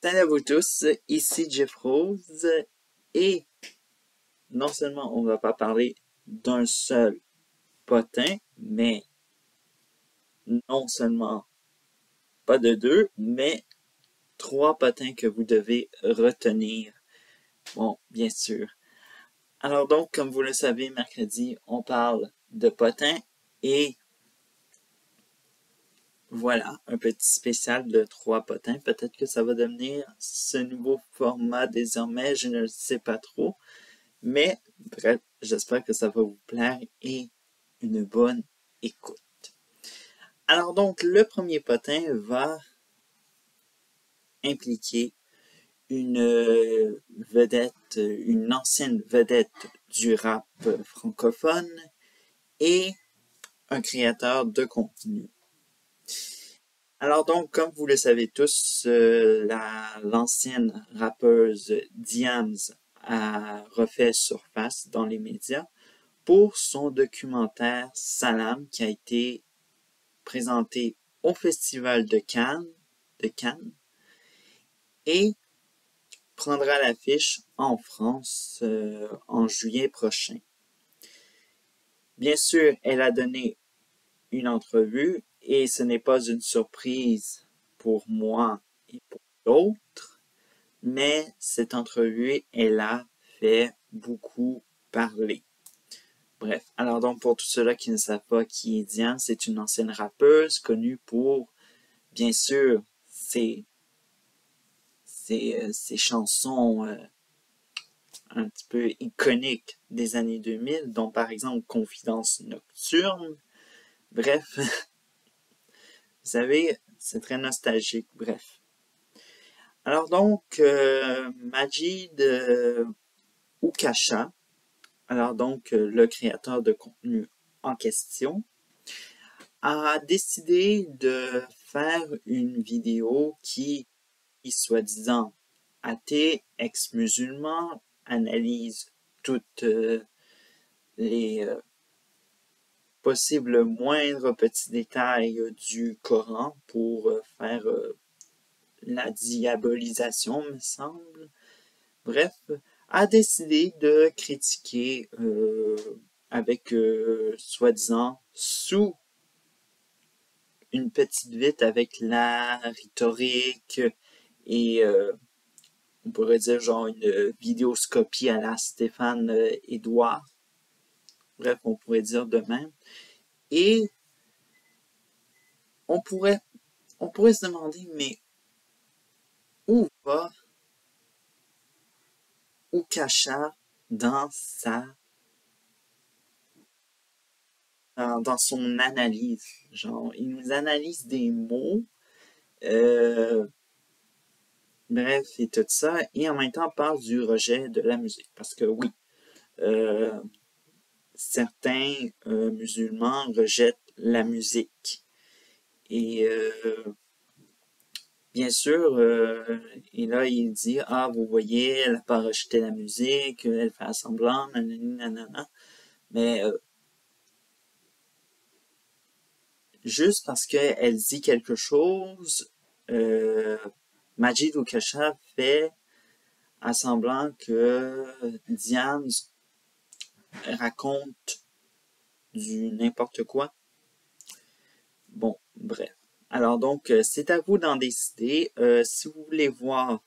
Salut à vous tous, ici Jeff Rose et non seulement on va pas parler d'un seul potin, mais non seulement pas de deux, mais trois potins que vous devez retenir. Bon, bien sûr. Alors donc, comme vous le savez, mercredi, on parle de potins et voilà, un petit spécial de trois potins. Peut-être que ça va devenir ce nouveau format désormais, je ne le sais pas trop. Mais bref, j'espère que ça va vous plaire et une bonne écoute. Alors donc, le premier potin va impliquer une vedette, une ancienne vedette du rap francophone et un créateur de contenu. Alors donc, comme vous le savez tous, l'ancienne rappeuse Diams a refait surface dans les médias pour son documentaire Salam qui a été présenté au Festival de Cannes et prendra l'affiche en France en juillet prochain. Bien sûr, elle a donné une entrevue et ce n'est pas une surprise pour moi et pour d'autres, mais cette entrevue, elle a fait beaucoup parler. Bref, alors donc pour tous ceux-là qui ne savent pas qui est Diane, c'est une ancienne rappeuse connue pour, bien sûr, ses chansons un petit peu iconiques des années 2000, dont par exemple Confidence Nocturne. Bref, vous savez, c'est très nostalgique, bref. Alors donc, Majid Oukasha, alors donc le créateur de contenu en question, a décidé de faire une vidéo qui soi-disant athée, ex-musulman, analyse toutes les possibles moindres petits détails du Coran pour faire la diabolisation, me semble. Bref, a décidé de critiquer avec soi-disant sous une petite vitre avec la rhétorique et on pourrait dire genre une vidéoscopie à la Stéphane Edouard. Bref, on pourrait dire de même. Et on pourrait se demander, mais où va Oukasha dans dans son analyse? Genre, il nous analyse des mots, euh, bref, et tout ça, et en même temps parle du rejet de la musique. Parce que oui, euh, certains musulmans rejettent la musique. Et bien sûr, et là il dit, ah vous voyez, elle n'a pas rejeté la musique, elle fait semblant, nanana. Mais juste parce qu'elle dit quelque chose, Majid Oukasha fait à semblant que Diane raconte du n'importe quoi. Bon, bref. Alors donc, c'est à vous d'en décider. Si vous voulez voir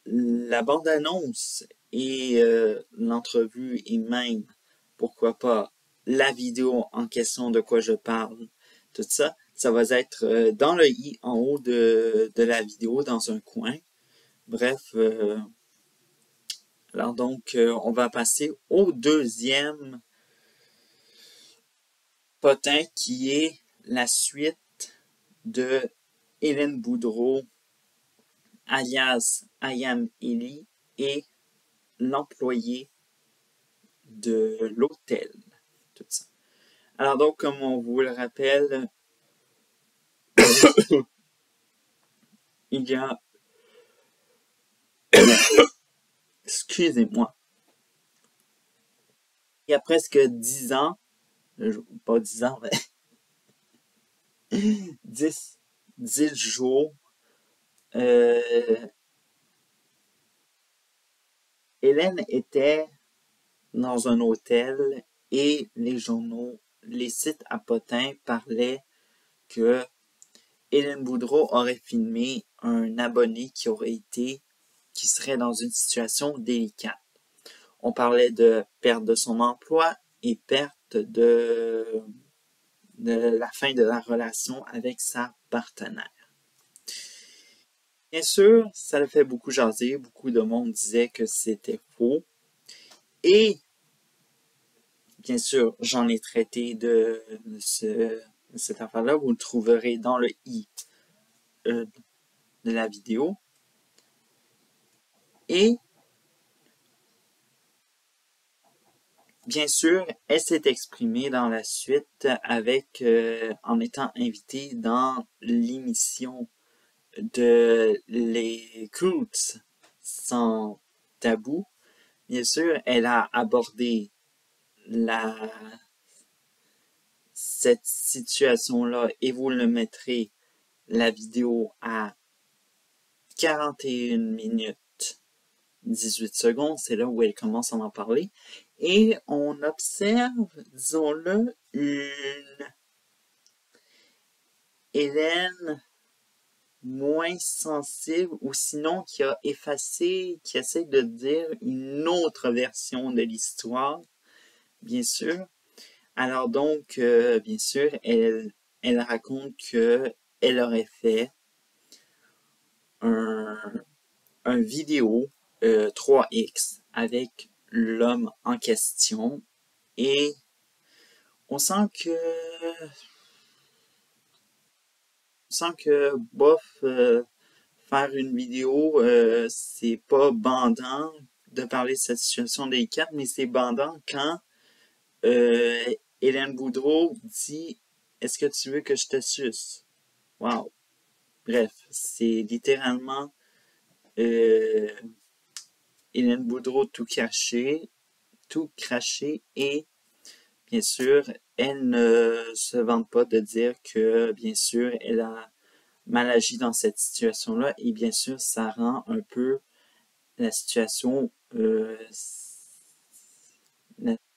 la bande-annonce et l'entrevue et même, pourquoi pas, la vidéo en question de quoi je parle, tout ça, ça va être dans le i en haut de la vidéo, dans un coin. Bref, alors donc, on va passer au deuxième potin qui est la suite de Hélène Boudreau, alias Ayam Eli, et l'employé de l'hôtel. Tout ça. Alors donc, comme on vous le rappelle, il y a... Excusez-moi. Il y a presque 10 ans, pas 10 ans, mais 10 10 jours, Hélène était dans un hôtel et les journaux, les sites à potins parlaient que Hélène Boudreau aurait filmé un abonné qui serait dans une situation délicate. On parlait de perte de son emploi et perte de la fin de la relation avec sa partenaire. Bien sûr, ça le fait beaucoup jaser, beaucoup de monde disait que c'était faux. Et bien sûr, j'en ai traité de cette affaire-là. Vous le trouverez dans le i de la vidéo. Et bien sûr, elle s'est exprimée dans la suite avec en étant invitée dans l'émission de les Croods sans tabou. Bien sûr, elle a abordé cette situation-là et vous le mettrez la vidéo à 41 minutes 18 secondes, c'est là où elle commence à en parler. Et on observe, disons-le, une Hélène moins sensible ou sinon qui a effacé, qui essaie de dire une autre version de l'histoire, bien sûr. Alors donc, bien sûr, elle raconte que elle aurait fait un vidéo 3X avec l'homme en question et on sent que bof faire une vidéo c'est pas bandant de parler de cette situation délicate, mais c'est bandant quand Hélène Boudreau dit est-ce que tu veux que je te suce? Wow. Bref, c'est littéralement Hélène Boudreau tout craché et bien sûr, elle ne se vante pas de dire que bien sûr, elle a mal agi dans cette situation-là et bien sûr, ça rend un peu la situation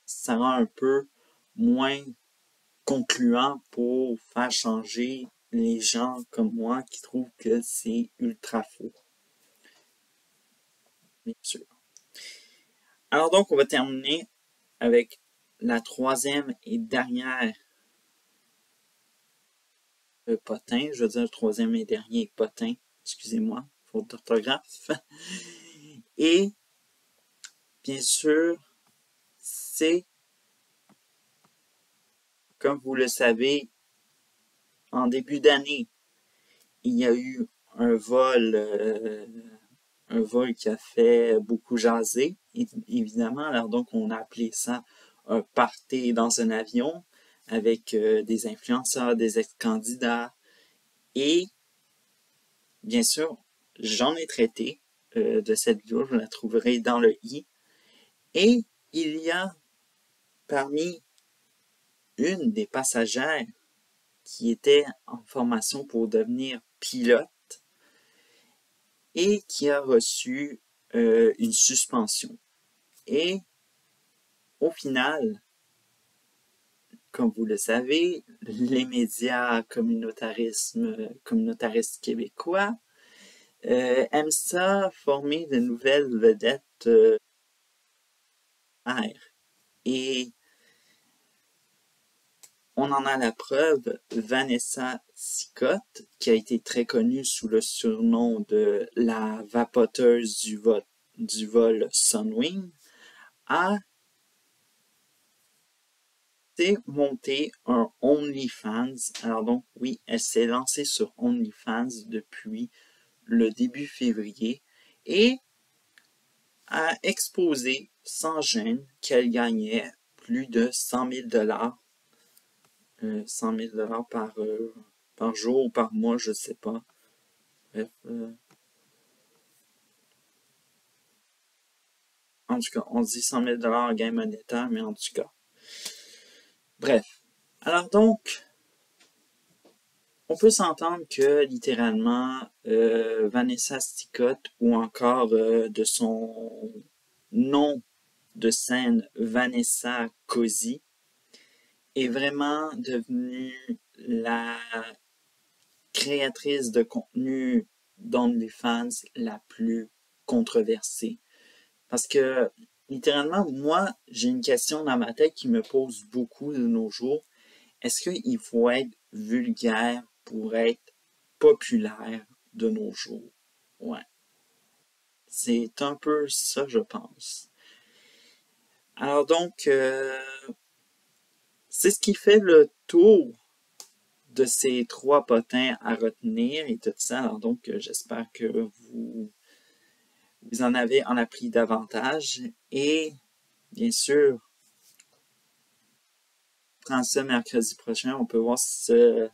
ça rend un peu moins concluant pour faire changer les gens comme moi qui trouvent que c'est ultra faux. Bien sûr. Alors donc, on va terminer avec la troisième et dernière potin. Je veux dire troisième et dernier potin. Excusez-moi, faute d'orthographe. Et, bien sûr, c'est, comme vous le savez, en début d'année, il y a eu un vol qui a fait beaucoup jaser, évidemment. Alors donc, on a appelé ça un party dans un avion avec des influenceurs, des ex-candidats. Et, bien sûr, j'en ai traité de cette vidéo, vous la trouverez dans le i. Et il y a parmi une des passagères qui était en formation pour devenir pilote et qui a reçu une suspension. Et au final, comme vous le savez, les médias communautaristes québécois aiment ça former de nouvelles vedettes et on en a la preuve, Vanessa Sicotte, qui a été très connue sous le surnom de la vapoteuse du vol Sunwing, a monté un OnlyFans. Alors donc, oui, elle s'est lancée sur OnlyFans depuis le début février et a exposé sans gêne qu'elle gagnait plus de 100 000 100 000 par jour ou par mois, je ne sais pas. Bref, en tout cas, on dit 100 000 en gain monétaire, mais en tout cas. Bref. Alors donc, on peut s'entendre que littéralement Vanessa Sticott ou encore de son nom de scène Vanessa Cozy est vraiment devenue la créatrice de contenu d'OnlyFans la plus controversée. Parce que littéralement, moi, j'ai une question dans ma tête qui me pose beaucoup de nos jours. Est-ce qu'il faut être vulgaire pour être populaire de nos jours? Ouais. C'est un peu ça, je pense. Alors donc, c'est ce qui fait le tour de ces 3 potins à retenir et tout ça. Alors donc, j'espère que vous en avez en appris davantage. Et bien sûr, prends ça mercredi prochain. On peut voir si ce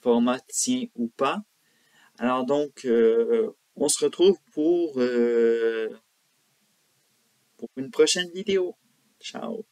format tient ou pas. Alors donc, on se retrouve pour une prochaine vidéo. Ciao!